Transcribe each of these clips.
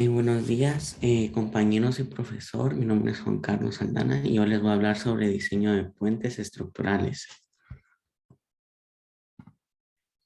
Buenos días, compañeros y profesor. Mi nombre es Juan Carlos Saldana y yo les voy a hablar sobre diseño de puentes estructurales.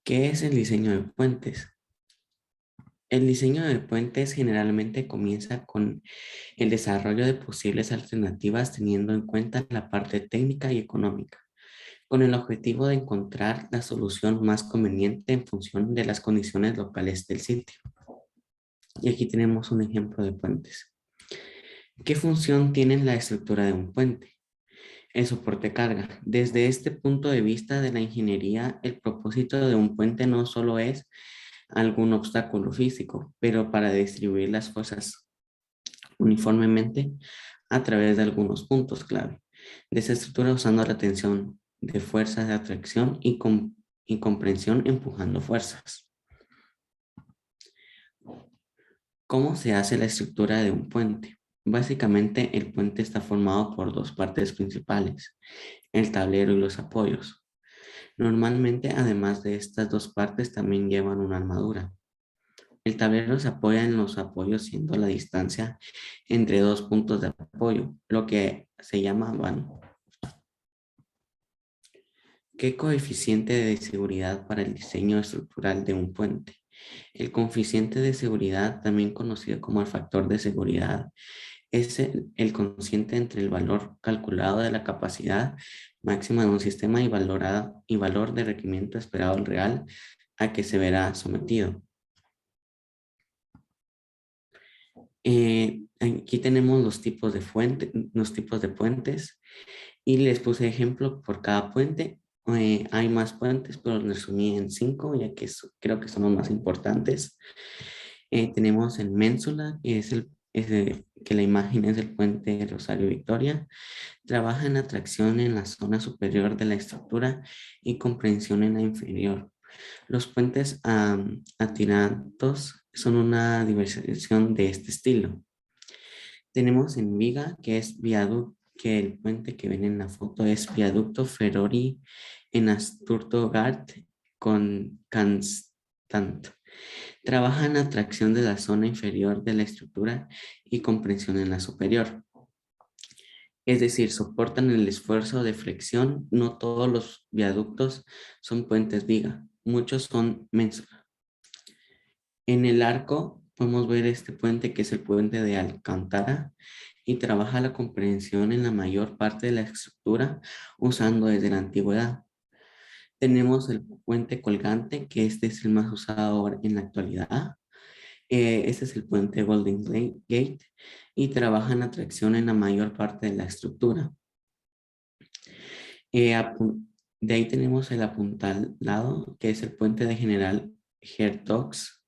¿Qué es el diseño de puentes? El diseño de puentes generalmente comienza con el desarrollo de posibles alternativas teniendo en cuenta la parte técnica y económica, con el objetivo de encontrar la solución más conveniente en función de las condiciones locales del sitio. Y aquí tenemos un ejemplo de puentes. ¿Qué función tiene la estructura de un puente? El soporte carga. Desde este punto de vista de la ingeniería, el propósito de un puente no solo es algún obstáculo físico, pero para distribuir las fuerzas uniformemente a través de algunos puntos clave de esa estructura usando la tensión de fuerzas de atracción y comprensión empujando fuerzas. ¿Cómo se hace la estructura de un puente? Básicamente, el puente está formado por dos partes principales, el tablero y los apoyos. Normalmente, además de estas dos partes, también llevan una armadura. El tablero se apoya en los apoyos siendo la distancia entre dos puntos de apoyo, lo que se llama vano. ¿Qué coeficiente de seguridad para el diseño estructural de un puente? El coeficiente de seguridad, también conocido como el factor de seguridad, es el cociente entre el valor calculado de la capacidad máxima de un sistema y valor de requerimiento esperado real a que se verá sometido. Aquí tenemos los tipos de puentes y les puse ejemplo por cada puente. Hay más puentes, pero los resumí en 5, ya que creo que son los más importantes. Tenemos el Ménsula, que que la imagen es el puente Rosario Victoria. Trabaja en atracción en la zona superior de la estructura y comprensión en la inferior. Los puentes atirados son una diversión de este estilo. Tenemos en Viga, que es viaducto, que el puente que ven en la foto es viaducto Ferrori en Asturto-Gart con Constant. Trabaja en atracción de la zona inferior de la estructura y comprensión en la superior. Es decir, soportan el esfuerzo de flexión. No todos los viaductos son puentes viga, muchos son ménsula. En el arco podemos ver este puente que es el puente de Alcántara y trabaja la comprensión en la mayor parte de la estructura usando desde la antigüedad. Tenemos el puente colgante, que este es el más usado ahora en la actualidad. Este es el puente Golden Gate y trabaja en la tracción en la mayor parte de la estructura. Eh, apu- de ahí tenemos el apuntalado, que es el puente de General Hertogs,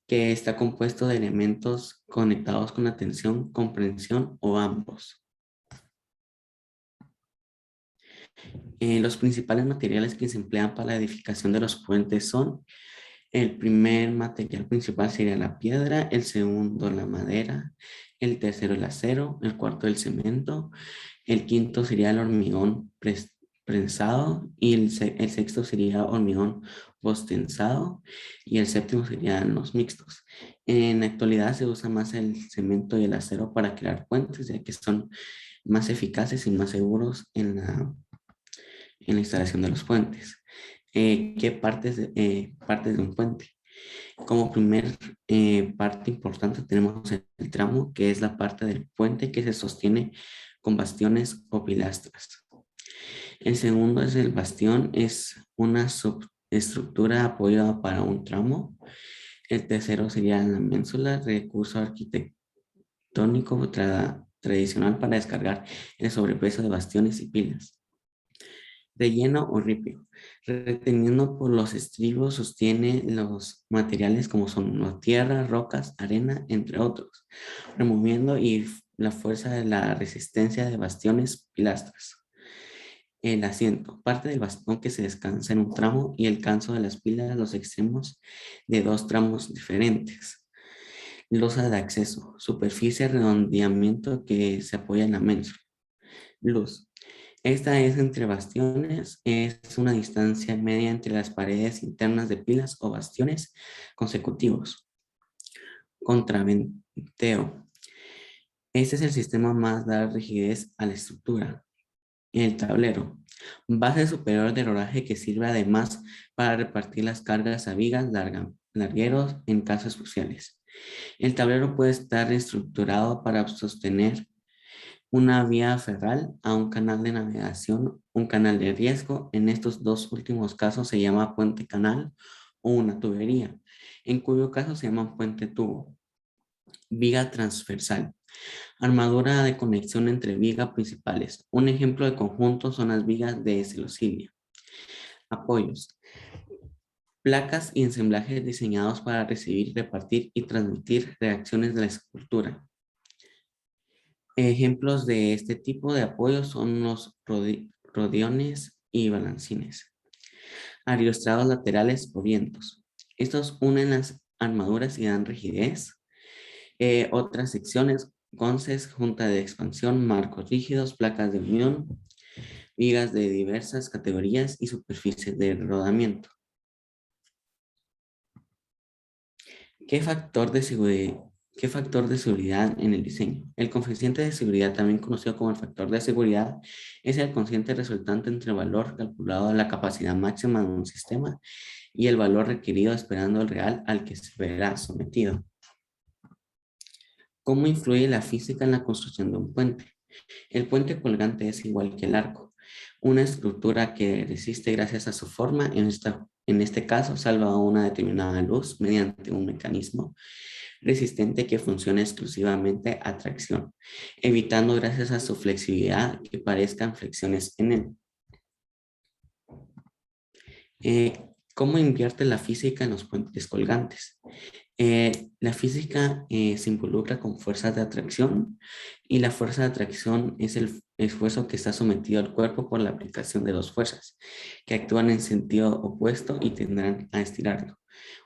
que está compuesto de elementos conectados con la tensión, comprensión o ambos. Los principales materiales que se emplean para la edificación de los puentes son: el primer material principal sería la piedra, el segundo la madera, el tercero el acero, el cuarto el cemento, el quinto sería el hormigón prensado y el sexto sería hormigón postensado y el séptimo serían los mixtos. En la actualidad se usa más el cemento y el acero para crear puentes, ya que son más eficaces y más seguros en la instalación de los puentes. ¿Qué partes de un puente? Como primer parte importante tenemos el tramo, que es la parte del puente que se sostiene con bastiones o pilastras. El segundo es el bastión, es una subestructura apoyada para un tramo. El tercero sería la ménsula, recurso arquitectónico tradicional para descargar el sobrepeso de bastiones y pilas. Relleno o ripio. Reteniendo por los estribos, sostiene los materiales como son la tierra, rocas, arena, entre otros, removiendo y la fuerza de la resistencia de bastiones, pilastras. El asiento, parte del bastón que se descansa en un tramo y el canso de las pilas, los extremos de dos tramos diferentes. Losa de acceso, superficie redondeamiento que se apoya en la ménsula. Luz. Esta es entre bastiones, es una distancia media entre las paredes internas de pilas o bastiones consecutivos. Contraventeo. Este es el sistema más da rigidez a la estructura. El tablero. Base superior de rodaje que sirve además para repartir las cargas a vigas, largueros en casos especiales. El tablero puede estar estructurado para sostener una vía ferral a un canal de navegación, un canal de riesgo. En estos dos últimos casos se llama puente canal o una tubería, en cuyo caso se llama puente tubo. Viga transversal. Armadura de conexión entre vigas principales. Un ejemplo de conjunto son las vigas de celosilia. Apoyos. Placas y ensamblajes diseñados para recibir, repartir y transmitir reacciones de la escultura. Ejemplos de este tipo de apoyos son los rodiones y balancines. Ariostrados laterales o vientos. Estos unen las armaduras y dan rigidez. Otras secciones, gonces, junta de expansión, marcos rígidos, placas de unión, vigas de diversas categorías y superficies de rodamiento. ¿Qué factor de seguridad en el diseño? El coeficiente de seguridad, también conocido como el factor de seguridad, es el cociente resultante entre el valor calculado de la capacidad máxima de un sistema y el valor requerido esperando el real al que se verá sometido. ¿Cómo influye la física en la construcción de un puente? El puente colgante es igual que el arco, una estructura que resiste gracias a su forma, en este caso salva una determinada luz mediante un mecanismo resistente que funciona exclusivamente a tracción, evitando gracias a su flexibilidad que parezcan flexiones en él. ¿Cómo invierte la física en los puentes colgantes? La física se involucra con fuerzas de atracción y la fuerza de atracción es el esfuerzo que está sometido al cuerpo por la aplicación de dos fuerzas que actúan en sentido opuesto y tendrán a estirarlo.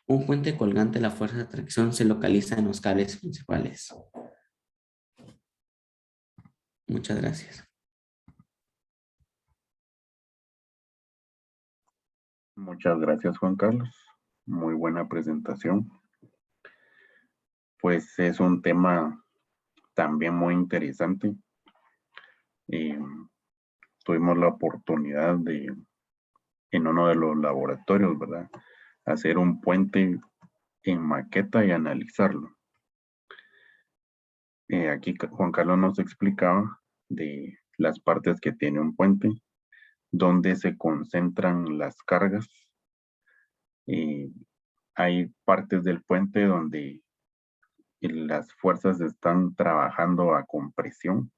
Un puente colgante, la fuerza de atracción se localiza en los cables principales. Muchas gracias. Muchas gracias, Juan Carlos. Muy buena presentación. Pues es un tema también muy interesante. Tuvimos la oportunidad de, en uno de los laboratorios, ¿verdad?, hacer un puente en maqueta y analizarlo. Aquí Juan Carlos nos explicaba de las partes que tiene un puente, donde se concentran las cargas. Hay partes del puente donde las fuerzas están trabajando a compresión.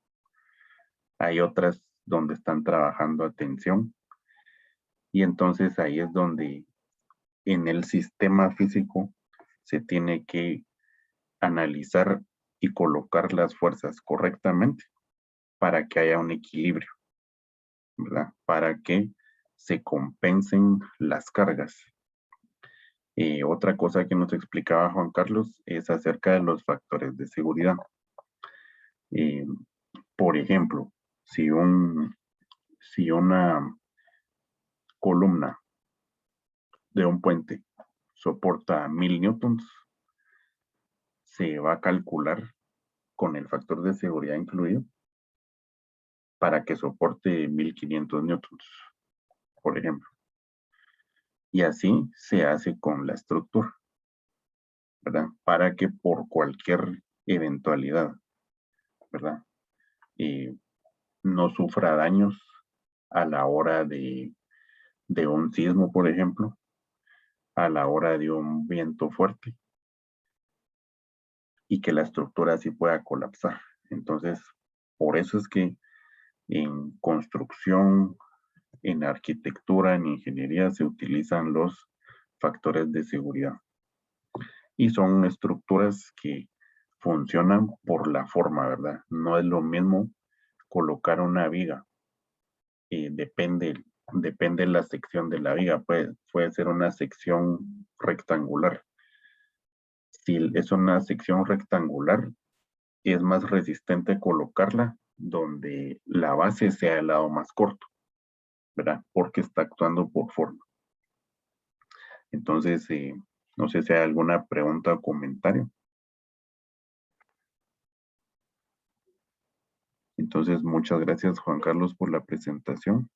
Hay otras donde están trabajando a tensión. Y entonces ahí es donde en el sistema físico se tiene que analizar y colocar las fuerzas correctamente para que haya un equilibrio, ¿verdad? Para que se compensen las cargas. Otra cosa que nos explicaba Juan Carlos es acerca de los factores de seguridad. Por ejemplo, si una columna de un puente soporta 1000 newtons, se va a calcular con el factor de seguridad incluido para que soporte 1500 newtons, por ejemplo. Y así se hace con la estructura, ¿verdad? Para que por cualquier eventualidad, ¿verdad?, no sufra daños a la hora de un sismo, por ejemplo, a la hora de un viento fuerte, y que la estructura así pueda colapsar. Entonces, por eso es que en construcción, en arquitectura, en ingeniería se utilizan los factores de seguridad. Y son estructuras que funcionan por la forma, ¿verdad? No es lo mismo colocar una viga. Depende la sección de la viga. Puede ser una sección rectangular. Si es una sección rectangular, es más resistente colocarla donde la base sea el lado más corto, ¿verdad? Porque está actuando por forma. Entonces, no sé si hay alguna pregunta o comentario. Entonces, muchas gracias, Juan Carlos, por la presentación.